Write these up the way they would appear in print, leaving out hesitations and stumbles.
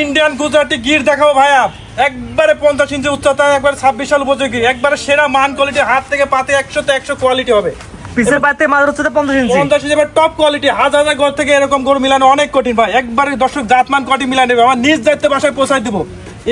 Indian Gujarati Gir দেখাবো ভাইয়া, একবারে 50 ইঞ্চি উচ্চতা, একবারে 26 সাল উপযোগী, একবারে সেরা মান কোয়ালিটি, হাত থেকে পাতে 100 তে 100 কোয়ালিটি হবে। পিছের পাতে মাঝের উচ্চতা 50 ইঞ্চি, 50 ইঞ্চি টপ কোয়ালিটি। হাজার হাজার গড় থেকে এরকম গরু মিলানো অনেক কঠিন ভাই, একবারে দর্শক জাতমান কোয়ালিটি মিলানো নেবে, আমার নিজ দায়িত্বে বাসায় পৌঁছায় দিব।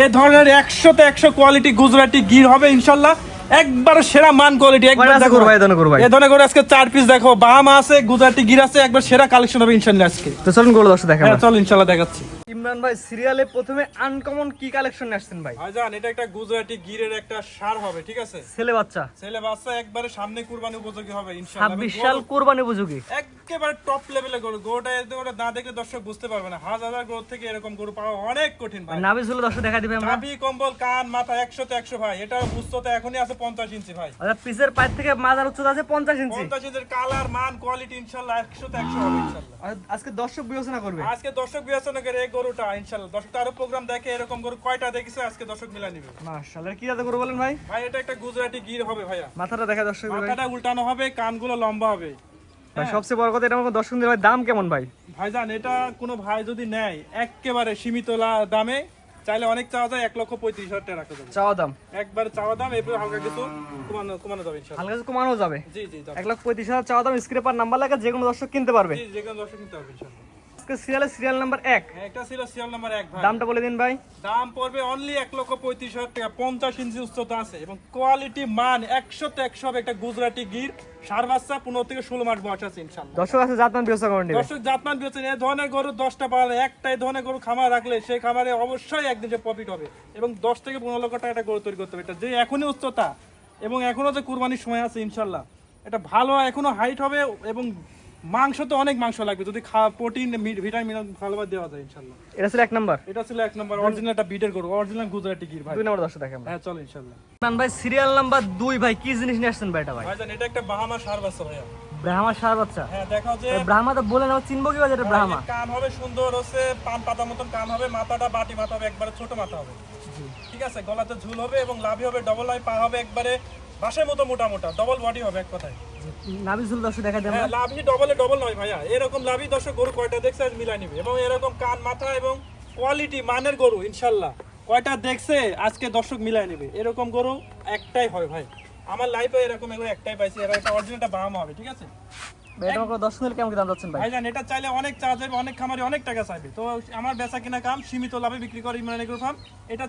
এই ধরনের 100 তে 100 কোয়ালিটি গুজরাটি গির হবে ইনশাল্লাহ, একবার সেরা মান কোয়ালিটি। একবার দেখো ভাই, এই ধরনের করে আজকে 4 পিস দেখো, বাহামা আছে, গুজরাটি গির আছে, একবার সেরা কালেকশন হবে ইনশাল্লাহ আজকে। তো চলুন গরু দর্শক দেখাবো। হ্যাঁ চল ইনশাল্লাহ দেখাচ্ছি। ইমরান ভাই, সিরিয়ালে প্রথমে আনকমন কি কালেকশন আসছেন ভাই? ভাইজান এটা একটা গুজরাটি গিরের একটা সার হবে, ঠিক আছে? ছেলে বাচ্চা, ছেলে বাচ্চা, একবারে সামনে কুরবানি উপযোগী হবে ইনশাআল্লাহ। 26 সাল কুরবানি উপযোগী, একেবারে টপ লেভেলের গরু। গরুটা না দেখলে দর্শক বুঝতে পারবে না, হাজার হাজার গরু থেকে এরকম গরু পাওয়া অনেক কঠিন ভাই। নাভি ঝুলে দর্শক দেখা দিবে আমরা। নাভি, কম্বল, কান, মাথা 100 তে 100 ভাই। এটা উচ্চতা এখনই আছে 50 ইঞ্চি ভাই। আচ্ছা, পিছের পায়ের থেকে মাথার উচ্চতা আছে 50 ইঞ্চি। 50 ইঞ্চির কালার, মান, কোয়ালিটি ইনশাআল্লাহ 100 তে 100 হবে ইনশাআল্লাহ। আজকে দর্শক বিবেচনা করবে, আজকে দর্শক বিবেচনা করে এই গরুটা ইনশাআল্লাহ। দর্শক আরো প্রোগ্রাম দেখে এরকম গরু কয়টা দেখিছে আজকে দর্শক মিলা নিবে। মাশাআল্লাহ। কি জাতের গরু বলেন ভাই? ভাই এটা একটা গুজরাটি গির হবে ভাইয়া। মাথাটা দেখা দর্শক ভাই, মাথাটা উল্টানো হবে, কানগুলো লম্বা হবে ভাই। সবচেয়ে বড় কথা, এটা আমাকে দর্শক দিলে ভাই দাম কেমন ভাই? ভাইজান এটা কোনো ভাই যদি নেয় একেবারে সীমিত দামে, চাইলে অনেক চাওয়া যায়, 1,35,000 টাকা রাখা যাবে চাওয়া দাম, একবার চাওয়া দাম, এরপর হালকা কিছু কমানো যাবে ইনশাআল্লাহ। হালকা কিছু কমানো যাবে। জি জি, 1,35,000 চাওয়া দাম। স্ক্রিনে পার নাম্বার লাগা যে কোনো দর্শক কিনতে পারবে। জি, যে কোনো দর্শক কিনতে পারবে ইনশাআল্লাহ। আজকে সিরিয়াল নাম্বার 1, একটা ছিল সিরিয়াল নাম্বার 1 ভাই। দামটা বলে দিন ভাই। দাম পড়বে অনলি 1,35,000 টাকা। 50 ইঞ্চি উচ্চতা আছে এবং কোয়ালিটি মান 100 তে 100 হবে। একটা গুজরাটি গির, সার বাচ্চা, 15 থেকে 16 মাস বয়স আছে ইনশাআল্লাহ। দর্শক আছে জাতমান বিবেচনা করে নিবে। দর্শক জাতমান বিবেচনা, এই ধরনের গরু 10টা পালে একটা এই ধরনের গরু খামার রাখলে সেই খামারে অবশ্যই একদিন যে প্রফিট হবে এবং 10 থেকে 15 লক্ষ টাকা একটা গরু তৈরি করতে হবে। এটা যে এখনই উচ্চতা এবং এখনো যে কুরবানির সময় আছে ইনশাআল্লাহ, এটা ভালো এখনো হাইট হবে এবং মাংস তো অনেক মাংস লাগবে যদি প্রোটিন, ভিটামিন ভালোভাবে দেওয়া যায় ইনশাআল্লাহ। এটা ছিল 1 নাম্বার। এটা ছিল 1 নাম্বার অরিজিনাল একটা বিটের গরু, অরিজিনাল গুজরাটি গির ভাই। 2 নাম্বার দর্শক দেখেন। হ্যাঁ চলো ইনশাআল্লাহ। ইমরান ভাই, সিরিয়াল নাম্বার 2 ভাই, কি জিনিস নিয়ে আসছেন ভাই এটা ভাই? ভাইজান এটা একটা বাহামা সার বাচ্চা ভাইয়া। ব্রাহ্মা সার বাচ্চা। হ্যাঁ দেখাও যে ব্রাহ্মা তো বলে না, চিনবো কি ভাই এটা ব্রাহ্মা? কান হবে সুন্দর, হচ্ছে পান পাতা মতন কান হবে, মাথাটা বাটি মাথা হবে, একবারে ছোট মাথা হবে, ঠিক আছে? গলাতে ঝুল হবে এবং লাভি হবে, ডবল লাভি, পা হবে একবারে বাঁশের মতো মোটা মোটা, ডবল বডি হবে এক কথায়। নাভি ঝুল দর্শক দেখা দেন। হ্যাঁ লাভি ডবল নয় ভাইয়া, এরকম লাভি দর্শক গরু কয়টা দেখছে আজ মিলাই নিবে এবং এরকম কান, মাথা এবং কোয়ালিটি মানের গরু ইনশাআল্লাহ কয়টা দেখছে আজকে দর্শক মিলাই নিবে। এরকম গরু একটাই হয় ভাই, আমার লাইফে এরকম এগুলো একটাই পাইছি। এবার এটা অরিজিনালটা বাহামা হবে, ঠিক আছে? এটা আমাকে 10 নিলে কেমন দাম যাচ্ছেন ভাই? ভাইজান এটা চাইলে অনেক চার্জ হবে, অনেক খামারে অনেক টাকা চাইবে, তো আমার বেচা কিনা কাম সীমিত লাভে বিক্রি করে ইমরান এগ্রো ফার্ম। এটা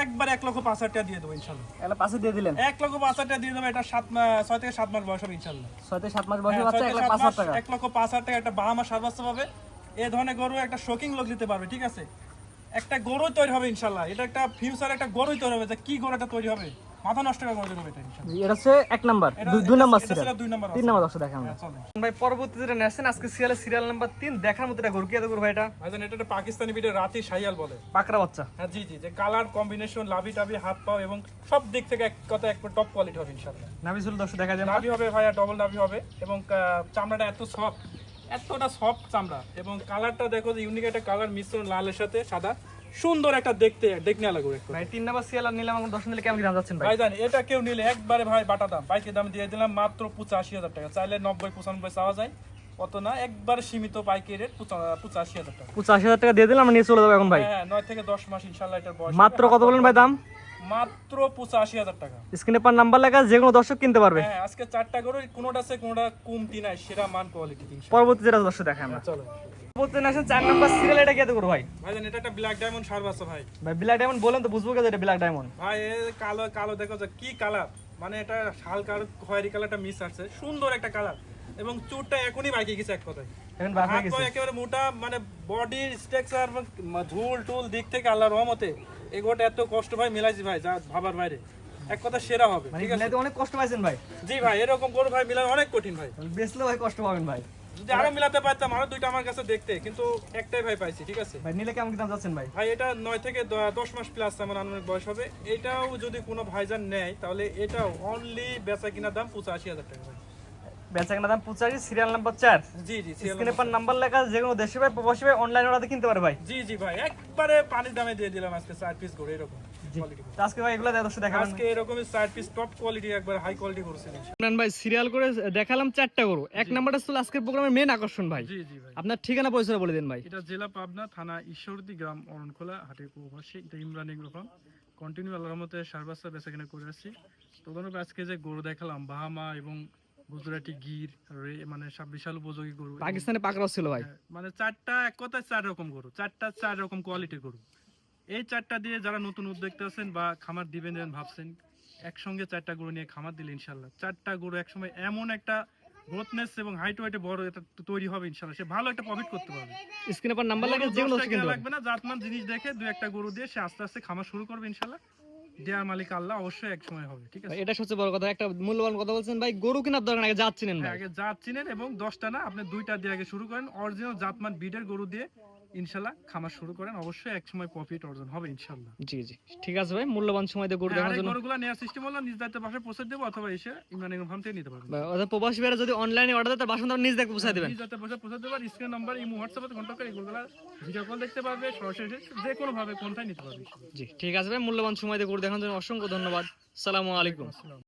একবার 1,05,000 টাকা দিয়ে দেবো ইনশাআল্লাহ। এটা পাশে দিয়ে দিলেন 1,05,000 টাকা দিয়ে দেবো। এটা 6 থেকে 7 মাস বয়স হবে ইনশাআল্লাহ। 6 থেকে 7 মাস বয়সে বাচ্চা, 1,05,000 টাকা। 1,05,000 টাকা একটা বাহামা সার বাচ্চা পাবে। এই ধরনের গরু একটা শোকিং লোক দিতে পারবে, ঠিক আছে? একটা গরু তৈরি হবে ইনশাআল্লাহ। এটা একটা ফিউচার একটা গরুই তৈরি হবে, যে কি গরুটা তৈরি হবে মাথা নষ্ট করে গরু হবে এটা ইনশাআল্লাহ। এটা হচ্ছে 1 number, 2 number serial, 2 number, 3 number দর্শক দেখেন চলে ভাই। পরবর্তী যেটা নেছেন আজকে সিরিয়াল নাম্বার 3, দেখার মতো এটা গরু। কি এটা গরু ভাই? এটা ভাইজান এটা একটা পাকিস্তানি বিটের রাতি শাহিয়াল বলে, পাকড়া বাচ্চা। হ্যাঁ জি জি, যে কালার কম্বিনেশন, লাভি টাভি, হাত পাও এবং সব দিক থেকে এক কথা এক টপ কোয়ালিটি হবে ইনশাআল্লাহ। নাভি ঝুল দর্শক দেখা যায়। নাভি হবে ভাইয়া, ডবল নাভি হবে এবং চামড়াটা এত সফট, এতটা সফট চামড়া এবং কালারটা দেখো যে ইউনিক একটা কালার মিশ্রণ, লালের সাথে সাদা, সুন্দর একটা দেখতে লাগবে ভাই। 3 নাম্বার সিরিয়াল নিলাম, আমাকে 10 নিলে কেমন দাম যাচ্ছেন ভাই? ভাইজান এটা কেউ নিলে একবারে ভাই বাটা দাম, বাইকের দাম দিয়ে দিলাম মাত্র 85,000 টাকা। চাইলে 90-95 চাওয়া যায়, কত না, একবার সীমিত পাইকারি রেট 85,000 টাকা। 85,000 টাকা দিয়ে দিলাম, আমরা নিয়ে চলে যাবো এখন ভাই। হ্যাঁ 9 থেকে 10 মাস ইনশাআল্লাহ এটার বয়স। মাত্র কত বলেন ভাই দাম? মাত্র 85,000 টাকা। স্ক্রিনে পার নাম্বার লেখা, যে কোনো দর্শক কিনতে পারবে। হ্যাঁ আজকে 4টা গরু, কোনোটা আছে কোনোটা কমতি নাই, সেরা মান কোয়ালিটি ইনশাআল্লাহ। পরবর্তী যেটা দর্শক দেখাই আমরা। চলো পরবর্তী নেছেন 4 নাম্বার সিরিয়াল। এটা কি এত গরু ভাই? ভাইজান এটা একটা ব্ল্যাক ডায়মন্ড সার বাচ্চা ভাই। ভাই ব্ল্যাক ডায়মন্ড বলেন তো বুঝবো কেন এটা ব্ল্যাক ডায়মন্ড? ভাই এ কালো কালো দেখো যে কি কালার, মানে এটা হালকা খয়েরি কালারটা মিস আছে, সুন্দর একটা কালার এবং চুটটা এখনই বাইকে গেছে এক কথায়। এখন বাদ হয়ে হাত পা গেছে। একেবারে মোটা, মানে বডি স্ট্রাকচার এবং ঝুল টুল দিক থেকে আল্লাহর রহমতে এগোটা এত কষ্ট ভাই মিলাইছি ভাই, যা ভাবার বাইরে, এক কথা সেরা হবে, মানে ঠিক আছে? মিলাইতে অনেক কষ্ট পাইছেন ভাই। জি ভাই, এরকম করে ভাই মিলানো অনেক কঠিন ভাই, বেচলে ভাই কষ্ট পাবেন ভাই। যদি আরো মিলাতে পারতাম, আরো 2টা আমার কাছে দেখতে, কিন্তু একটাই ভাই পাইছি, ঠিক আছে? ভাই নিলে কেমন দাম যাচ্ছেন ভাই? ভাই এটা 9 থেকে 10 মাস প্লাস আমার আনুমানিক বয়স হবে। এটাও যদি কোনো ভাইজান নেয় তাহলে এটাও অনলি বেচা কিনা দাম 85,000 টাকা ভাই। বেচা কেনা দাম 85, সিরিয়াল নাম্বার 4। জি জি, স্ক্রিনে পার নাম্বার লেখা, যে কোনো দেশে ভাই, প্রবাসী ভাই, অনলাইন অর্ডার কিনতে পারে ভাই। জি জি ভাই, একবারে পানির দামে দিয়ে দিলাম আজকে 4 পিস করে এরকম। কোয়ালিটি তো আজকে ভাই এগুলো দর্শক দেখাবেন আজকে এরকমই 4 পিস টপ কোয়ালিটি একবার হাই কোয়ালিটি করছেন ইমরান ভাই সিরিয়াল করে দেখালাম 4টা গরু এক নাম্বারটা ছিল আজকের প্রোগ্রামের মেন আকর্ষণ ভাই জি জি ভাই আপনার ঠিকানা পরিচয় বলে দিন ভাই এটা জেলা পাবনা থানা ঈশ্বরদী গ্রাম অরণখোলা হাটের পূর্ব পাশে এটা ইমরান এগ্রো ফার্ম কন্টিনিউ আল্লাহর রহমতে সারবাসা বেচাকেনা করে আসছি তো ধরুন আজকে যে গরু দেখালাম বাহামা এবং গুজরাটি গির মানে সব বিশাল উপযোগী গরু এবং, পাকিস্তানে পাকড়াও ছিল ভাই মানে 4টা এক কথায় 4 রকম গরু 4 রকম কোয়ালিটির গরু এই 4টা দিয়ে যারা নতুন উদ্যোক্তা আছেন বা খামার দিবেন ভাবছেন একসঙ্গে 4টা গরু নিয়ে খামার দিলে ইনশাল্লাহ 4টা গরু একসময় এমন একটা গ্রোথনেস এবং হাইট ওয়েটে বড় এটা তৈরি হবে ইনশাল্লাহ সে ভালো একটা প্রফিট করতে পারবে স্ক্রিনে পর নাম্বার লাগে যে কোনো দশটা কিনতে কেনা পারবেন। লাগবে না জাতমান জিনিস দেখে দুই একটা গরু দিয়ে সে আস্তে আস্তে খামার শুরু করবে ইনশাল্লাহ দেয়ার মালিক আল্লাহ অবশ্যই এক সময় হবে ঠিক আছে ভাই, এটা সবচেয়ে বড় কথা একটা মূল্যবান কথা বলছেন ভাই গরু কেনার দরকার আগে যাচ্ছিলেন হ্যাঁ, ভাই আগে জাত চিনেন এবং 10টা না আপনি 2টা দিয়ে আগে শুরু করেন অরিজিনাল জাতমান বিডের গরু দিয়ে ইনশাল্লাহ খামার শুরু করেন অবশ্যই এক সময় প্রফিট অর্জন হবে ইনশাল্লাহ জি জি ঠিক আছে ভাই মূল্যবান সময় দিয়ে গরু দেখানোর জন্য গরুগুলো নেওয়ার সিস্টেম হলো নিজ দায়িত্বে বাসায় পৌঁছে দেবো অথবা এসে ইমরান এগ্রো ফার্ম থেকে নিতে পারবেন ভাই, অর্থাৎ প্রবাসী ভাইরা যদি অনলাইনে অর্ডার দেয় তার বাসা নিজ দেখে পৌঁছে দিবেন নিজ দায়িত্বে পৌঁছে দেবো আর স্ক্রিন নাম্বার ইমো হোয়াটসঅ্যাপে কন্ট্যাক্ট করে এগুলো ভিডিও কল দেখতে পারবে সরাসরি এসে যে কোনো ভাবে কোনটাই নিতে পারবে জি ঠিক আছে ভাই মূল্যবান সময় দিয়ে গরু দেখানোর জন্য অসংখ্য ধন্যবাদ আসসালামু আলাইকুম আসসালাম